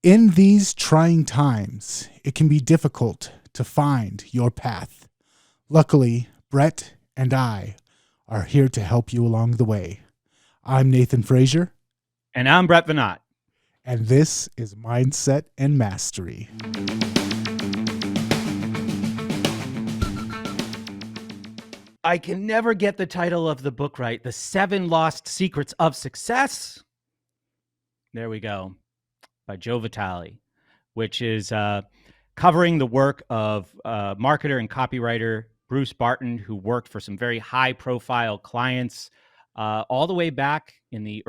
In these trying times, it can be difficult to find your path. Luckily, Brett and I are here to help you along the way. I'm Nathan Frazier, And I'm Brett Venat. and this is Mindset and Mastery. I can never get the title of the book right. The 7 Lost Secrets of Success. There we go. By Joe Vitale, which is covering the work of marketer and copywriter Bruce Barton, who worked for some very high-profile clients all the way back in the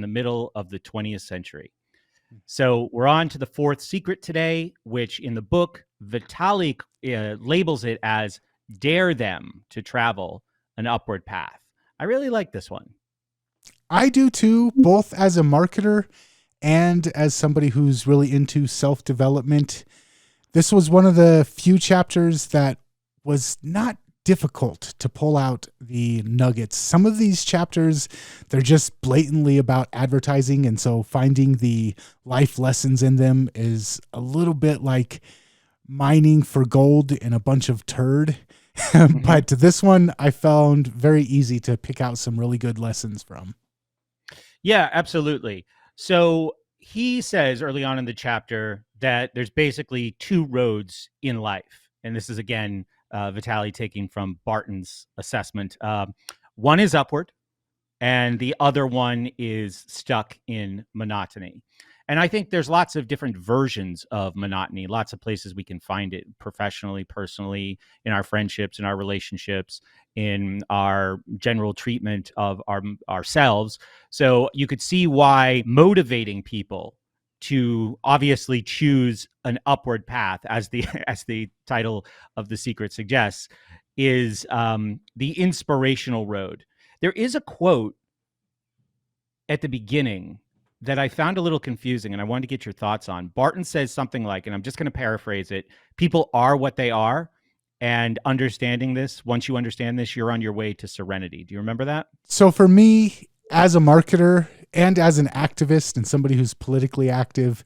middle of the 20th century. So we're on to the 4th secret today, which in the book, Vitale labels it as dare them to travel an upward path. I really like this one. I do too, both as a marketer and as somebody who's really into self-development. This was one of the few chapters that was not difficult to pull out the nuggets. Some of these chapters, they're just blatantly about advertising, and so finding the life lessons in them is a little bit like mining for gold in a bunch of turd. But this one I found very easy to pick out some really good lessons from. Yeah, absolutely. So he says early on in the chapter that there's basically 2 roads in life. And this is, again, Vitale taking from Barton's assessment. One is upward, and the other one is stuck in monotony. And I think there's lots of different versions of monotony, lots of places we can find it professionally, personally, in our friendships, in our relationships, in our general treatment of ourselves. So you could see why motivating people to obviously choose an upward path, as the title of the secret suggests, is the inspirational road. There is a quote at the beginning that I found a little confusing, and I wanted to get your thoughts on. Barton says something like, and I'm just going to paraphrase it, people are what they are, and understanding this, once you understand this, you're on your way to serenity. Do you remember that? So for me, as a marketer and as an activist and somebody who's politically active,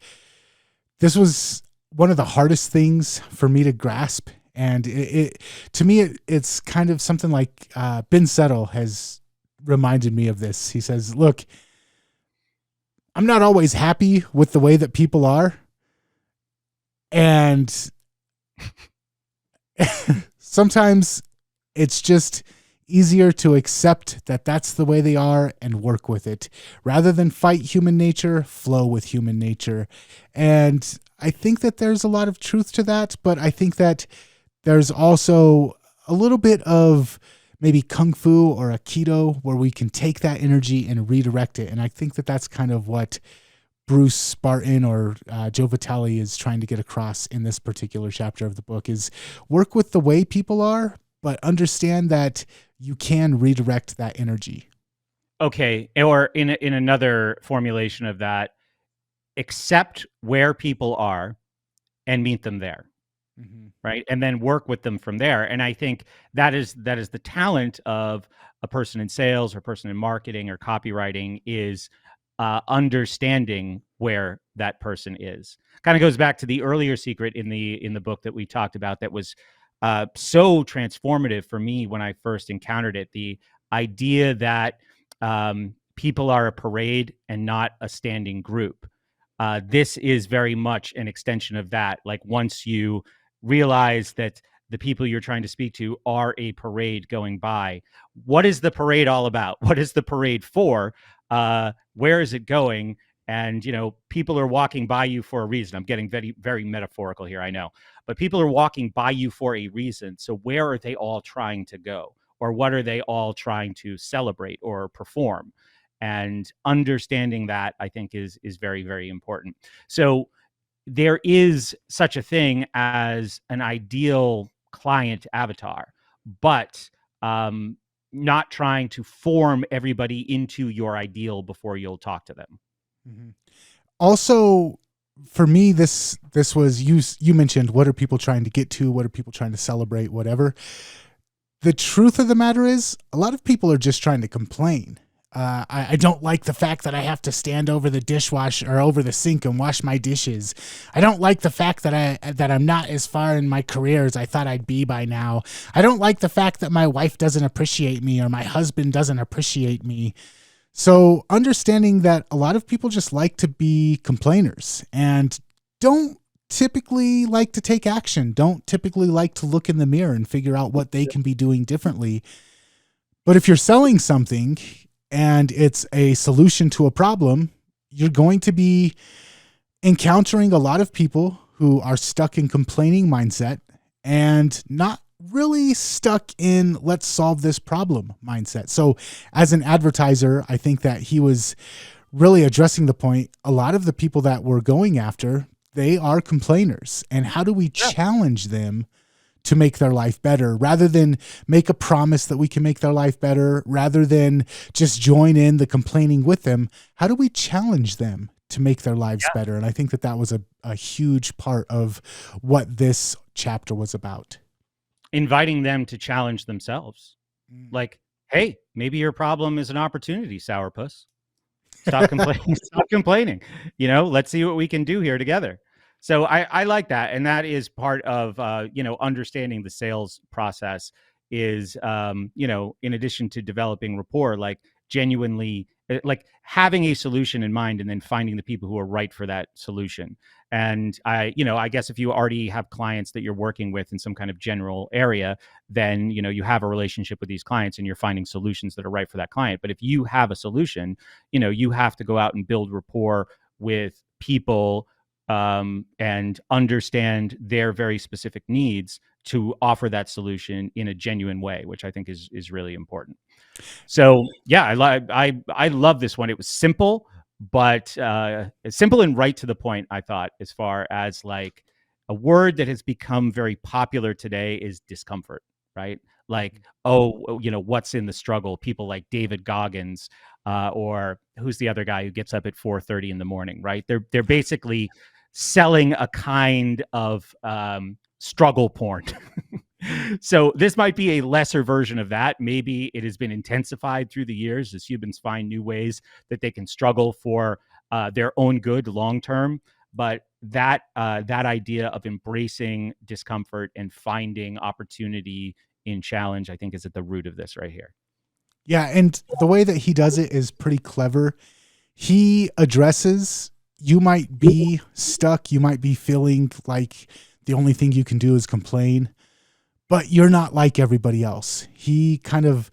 this was one of the hardest things for me to grasp. And to me, it's kind of something like Ben Settle has reminded me of this. He says, look, I'm not always happy with the way that people are. And sometimes it's just easier to accept that that's the way they are and work with it rather than fight human nature, flow with human nature. And I think that there's a lot of truth to that, but I think that there's also a little bit of maybe kung fu or aikido where we can take that energy and redirect it. And I think that that's kind of what Bruce Barton or Joe Vitale is trying to get across in this particular chapter of the book is work with the way people are, but understand that you can redirect that energy. Okay, or in another formulation of that, accept where people are and meet them there. Right. And then work with them from there. And I think that is the talent of a person in sales or a person in marketing or copywriting is understanding where that person is. Kind of goes back to the earlier secret in the book that we talked about that was so transformative for me when I first encountered it. The idea that people are a parade and not a standing group. This is very much an extension of that. Like once you realize that the people you're trying to speak to are a parade going by. What is the parade all about? What is the parade for? Where is it going? And, people are walking by you for a reason. I'm getting very, very metaphorical here, I know. But people are walking by you for a reason. So where are they all trying to go? Or what are they all trying to celebrate or perform? And understanding that, I think, is very, very important. So there is such a thing as an ideal client avatar, but not trying to form everybody into your ideal before you'll talk to them. Also, for me, this was, you mentioned, what are people trying to get to? What are people trying to celebrate? Whatever. The truth of the matter is, a lot of people are just trying to complain. I don't like the fact that I have to stand over the dishwasher or over the sink and wash my dishes. I don't like the fact that I'm not as far in my career as I thought I'd be by now. I don't like the fact that my wife doesn't appreciate me or my husband doesn't appreciate me. So understanding that a lot of people just like to be complainers and don't typically like to take action, don't typically like to look in the mirror and figure out what they can be doing differently. But if you're selling something and it's a solution to a problem, you're going to be encountering a lot of people who are stuck in complaining mindset and not really stuck in let's solve this problem mindset. So as an advertiser, I think that he was really addressing the point. A lot of the people that we're going after, they are complainers. And how do we challenge them to make their life better rather than make a promise that we can make their life better, rather than just join in the complaining with them? How do we challenge them to make their lives better? And I think that was a huge part of what this chapter was about. Inviting them to challenge themselves. Like, hey, maybe your problem is an opportunity, sourpuss. Stop complaining. Stop complaining. Let's see what we can do here together. So I like that. And that is part of, understanding the sales process is, in addition to developing rapport, like genuinely like having a solution in mind and then finding the people who are right for that solution. And I guess if you already have clients that you're working with in some kind of general area, then, you have a relationship with these clients and you're finding solutions that are right for that client. But if you have a solution, you have to go out and build rapport with people and understand their very specific needs to offer that solution in a genuine way, which I think is really important. So yeah, I love this one. It was simple, but simple and right to the point, I thought, as far as like a word that has become very popular today is discomfort, right? Like, what's in the struggle? People like David Goggins, or who's the other guy who gets up at 4:30 in the morning, right? They're basically selling a kind of struggle porn. So this might be a lesser version of that. Maybe it has been intensified through the years as humans find new ways that they can struggle for their own good long term. But that idea of embracing discomfort and finding opportunity in challenge, I think, is at the root of this right here. Yeah, and the way that he does it is pretty clever. He addresses, you might be stuck, you might be feeling like the only thing you can do is complain, but you're not like everybody else. He kind of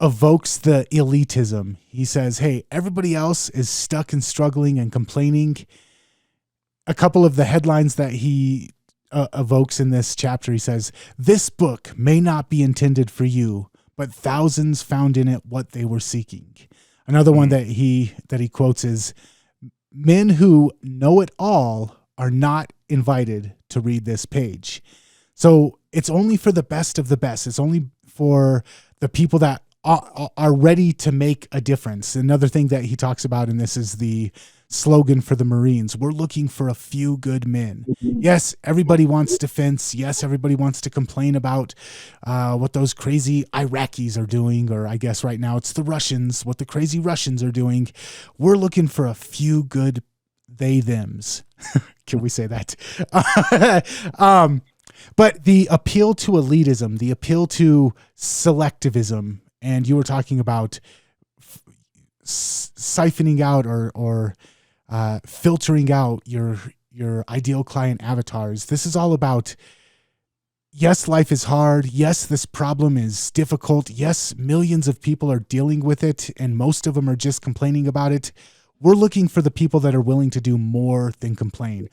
evokes the elitism. He says, hey, everybody else is stuck and struggling and complaining. A couple of the headlines that he evokes in this chapter, he says, this book may not be intended for you, but thousands found in it what they were seeking. Another one that he quotes is, men who know it all are not invited to read this page. So it's only for the best of the best. It's only for the people that are ready to make a difference. Another thing that he talks about in this is the slogan for the Marines. We're looking for a few good men. Yes, everybody wants defense. Yes, everybody wants to complain about what those crazy Iraqis are doing, or I guess right now it's the Russians, what the crazy Russians are doing. We're looking for a few good they-thems. Can we say that? But the appeal to elitism, the appeal to selectivism, and you were talking about siphoning out or filtering out your ideal client avatars. This is all about, yes, life is hard. Yes, this problem is difficult. Yes, millions of people are dealing with it, and most of them are just complaining about it. We're looking for the people that are willing to do more than complain.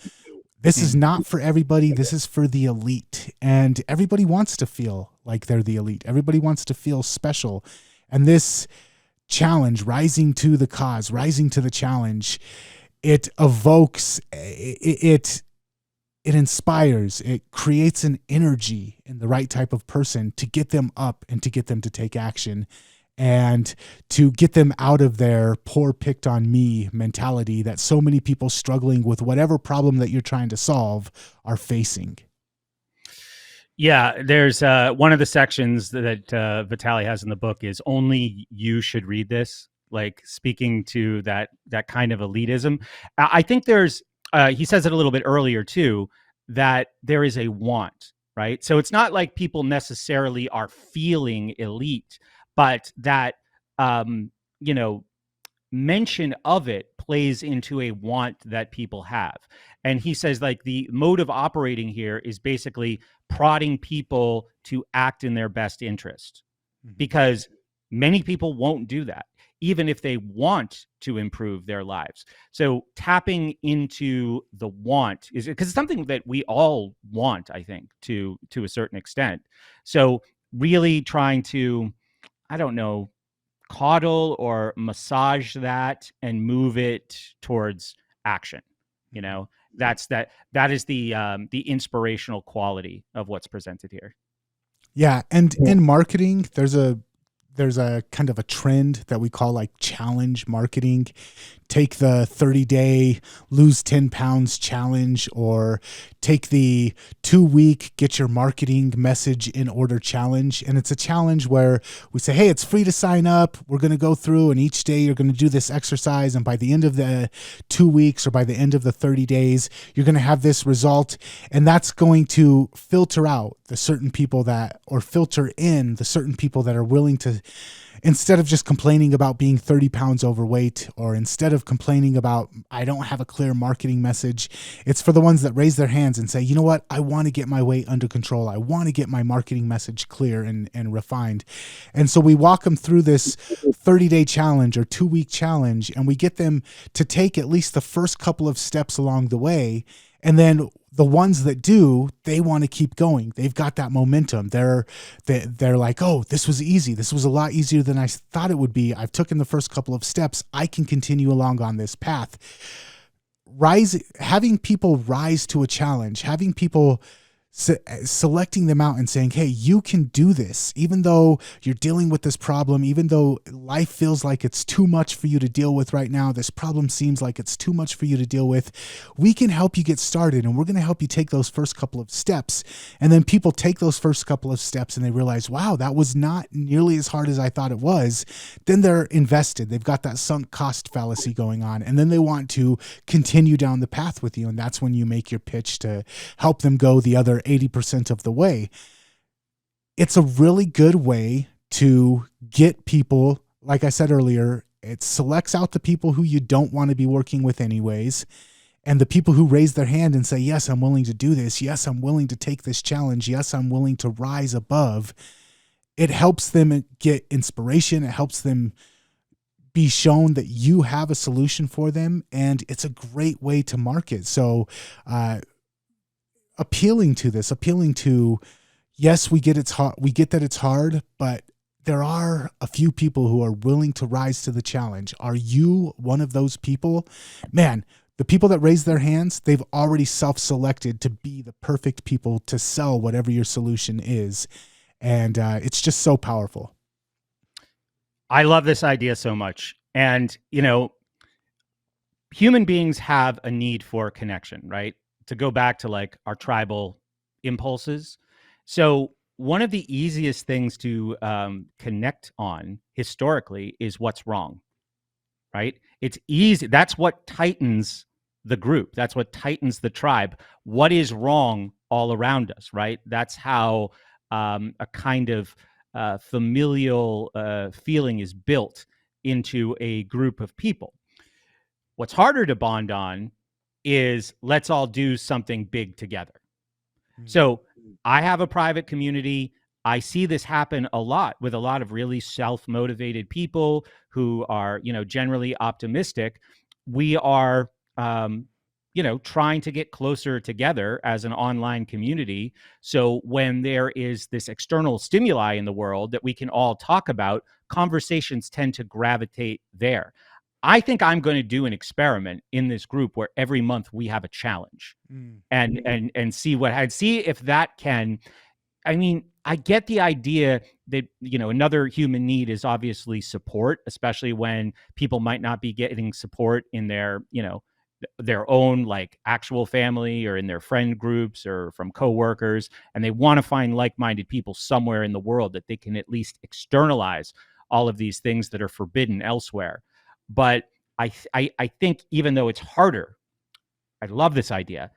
This is not for everybody. This is for the elite. And everybody wants to feel like they're the elite. Everybody wants to feel special. And this challenge, rising to the cause, rising to the challenge, it evokes, it inspires, it creates an energy in the right type of person to get them up and to get them to take action and to get them out of their poor picked on me mentality that so many people struggling with whatever problem that you're trying to solve are facing. Yeah, there's one of the sections that Vitale has in the book is only you should read this, like speaking to that kind of elitism. I think there's he says it a little bit earlier too, that there is a want, right? So it's not like people necessarily are feeling elite, but that um, you know mention of it plays into a want that people have. And he says, like, the mode of operating here is basically prodding people to act in their best interest, Mhm. because many people won't do that even if they want to improve their lives. So tapping into the want is because it's something that we all want, I think, to a certain extent. So really trying to, I don't know, coddle or massage that and move it towards action. You Mhm. know, that is the inspirational quality of what's presented here. Yeah, and in marketing, there's a kind of a trend that we call like challenge marketing. Take the 30-day lose 10 pounds challenge, or take the 2-week get your marketing message in order challenge. And it's a challenge where we say, hey, it's free to sign up. We're going to go through, and each day you're going to do this exercise. And by the end of the 2 weeks, or by the end of the 30 days, you're going to have this result. And that's going to filter out the certain people that, or filter in the certain people that are willing to, instead of just complaining about being 30 pounds overweight, or instead of complaining about, I don't have a clear marketing message, it's for the ones that raise their hands and say, you know what, I want to get my weight under control. I want to get my marketing message clear and refined. And so we walk them through this 30-day challenge or 2-week challenge, and we get them to take at least the first couple of steps along the way. And then the ones that do, they want to keep going. They've got that momentum. They're like, oh, this was easy. This was a lot easier than I thought it would be. I've taken the first couple of steps. I can continue along on this path. Having people rise to a challenge, having people selecting them out and saying, hey, you can do this, even though you're dealing with this problem, even though life feels like it's too much for you to deal with right now, this problem seems like it's too much for you to deal with, we can help you get started, and we're going to help you take those first couple of steps. And then people take those first couple of steps and they realize, wow, that was not nearly as hard as I thought it was. Then they're invested. They've got that sunk cost fallacy going on, and then they want to continue down the path with you. And that's when you make your pitch to help them go the other 80% of the way. It's a really good way to get people, like I said earlier, it selects out the people who you don't want to be working with anyways. And the people who raise their hand and say, yes, I'm willing to do this. Yes, I'm willing to take this challenge. Yes, I'm willing to rise above. It helps them get inspiration. It helps them be shown that you have a solution for them. And it's a great way to market. So, appealing to, yes, we get it's hard, we get that it's hard, but there are a few people who are willing to rise to the challenge. Are you one of those people? Man, the people that raise their hands, they've already self-selected to be the perfect people to sell whatever your solution is. And it's just so powerful. I love this idea so much. And, human beings have a need for connection, right? To go back to like our tribal impulses. So, one of the easiest things to connect on historically is what's wrong, right? It's easy. That's what tightens the group. That's what tightens the tribe. What is wrong all around us, right? That's how a kind of familial feeling is built into a group of people. What's harder to bond on is let's all do something big together. So I have a private community. I see this happen a lot with a lot of really self-motivated people who are, generally optimistic. We are, trying to get closer together as an online community. So when there is this external stimuli in the world that we can all talk about, conversations tend to gravitate there. I think I'm going to do an experiment in this group where every month we have a challenge Mm. and see what I'd see if that can. I mean, I get the idea that, another human need is obviously support, especially when people might not be getting support in their, their own like actual family or in their friend groups or from coworkers, and they want to find like-minded people somewhere in the world that they can at least externalize all of these things that are forbidden elsewhere. But I think even though it's harder, I love this idea.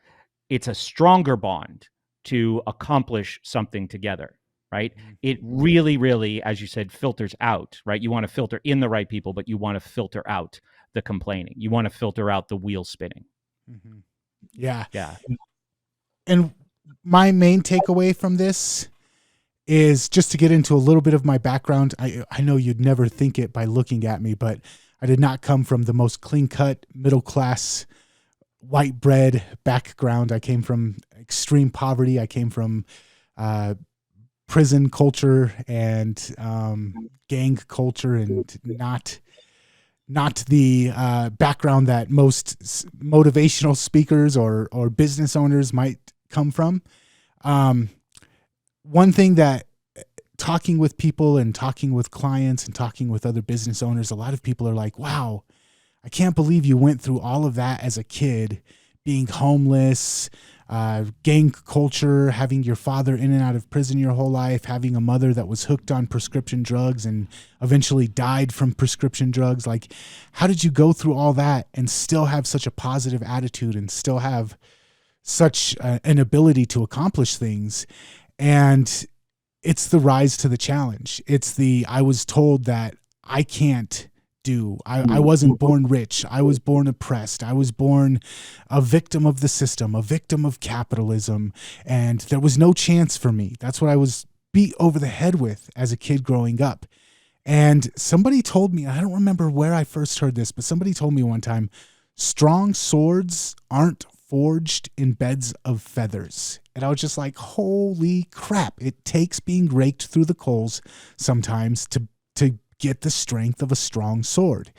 It's a stronger bond to accomplish something together, right? It really, really, as you said, filters out, right? You want to filter in the right people, but you want to filter out the complaining. You want to filter out the wheel spinning. Mm-hmm. Yeah. Yeah. And my main takeaway from this is just to get into a little bit of my background. I know you'd never think it by looking at me, but I did not come from the most clean-cut, middle-class, white bread background. I came from extreme poverty. I came from prison culture and gang culture, and not the background that most motivational speakers or business owners might come from. One thing that talking with people and talking with clients and talking with other business owners, a lot of people are like, wow, I can't believe you went through all of that as a kid, being homeless, gang culture, having your father in and out of prison your whole life, having a mother that was hooked on prescription drugs and eventually died from prescription drugs. Like, how did you go through all that and still have such a positive attitude and still have such an ability to accomplish things? And it's the rise to the challenge. It's the, I was told that I can't do. I wasn't born rich. I was born oppressed. I was born a victim of the system, a victim of capitalism, and there was no chance for me. That's what I was beat over the head with as a kid growing up. And somebody told me, I don't remember where I first heard this, but somebody told me one time, strong swords aren't forged in beds of feathers. And I was just like, holy crap. It takes being raked through the coals sometimes to get the strength of a strong sword.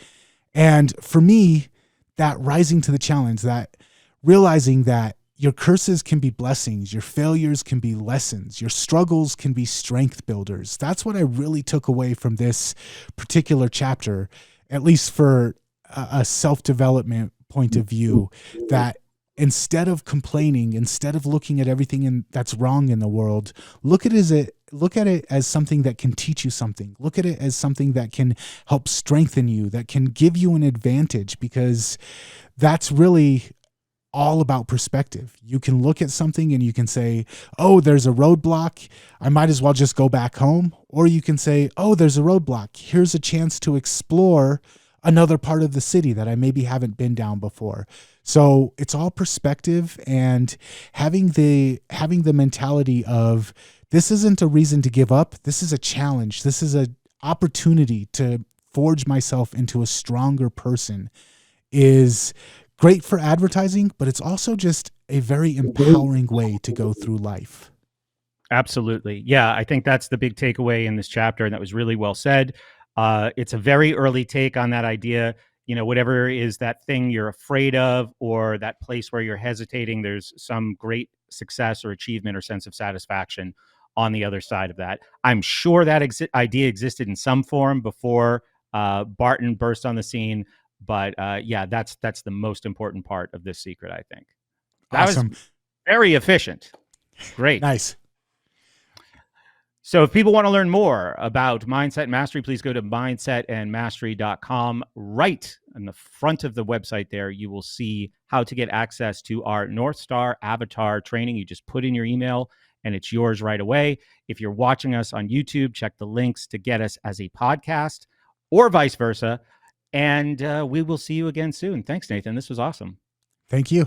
And for me, that rising to the challenge, that realizing that your curses can be blessings, your failures can be lessons, your struggles can be strength builders. That's what I really took away from this particular chapter, at least for a self-development point of view, that instead of complaining, instead of looking at everything that's wrong in the world, look at it as something that can teach you something. Look at it as something that can help strengthen you, that can give you an advantage, because that's really all about perspective. You can look at something and you can say, oh, there's a roadblock, I might as well just go back home. Or you can say, oh, there's a roadblock, here's a chance to explore another part of the city that I maybe haven't been down before. So it's all perspective, and having the mentality of, this isn't a reason to give up. This is a challenge. This is an opportunity to forge myself into a stronger person, is great for advertising, but it's also just a very empowering way to go through life. Absolutely. Yeah, I think that's the big takeaway in this chapter, and that was really well said. It's a very early take on that idea. You know, whatever is that thing you're afraid of, or that place where you're hesitating, there's some great success or achievement or sense of satisfaction on the other side of that. I'm sure that idea existed in some form before Barton burst on the scene. But yeah, that's the most important part of this secret, I think. That Awesome. was very efficient. Great. Nice. So if people want to learn more about Mindset Mastery, please go to mindsetandmastery.com. Right in the front of the website there, you will see how to get access to our North Star Avatar training. You just put in your email and it's yours right away. If you're watching us on YouTube, check the links to get us as a podcast, or vice versa. And we will see you again soon. Thanks, Nathan. This was awesome. Thank you.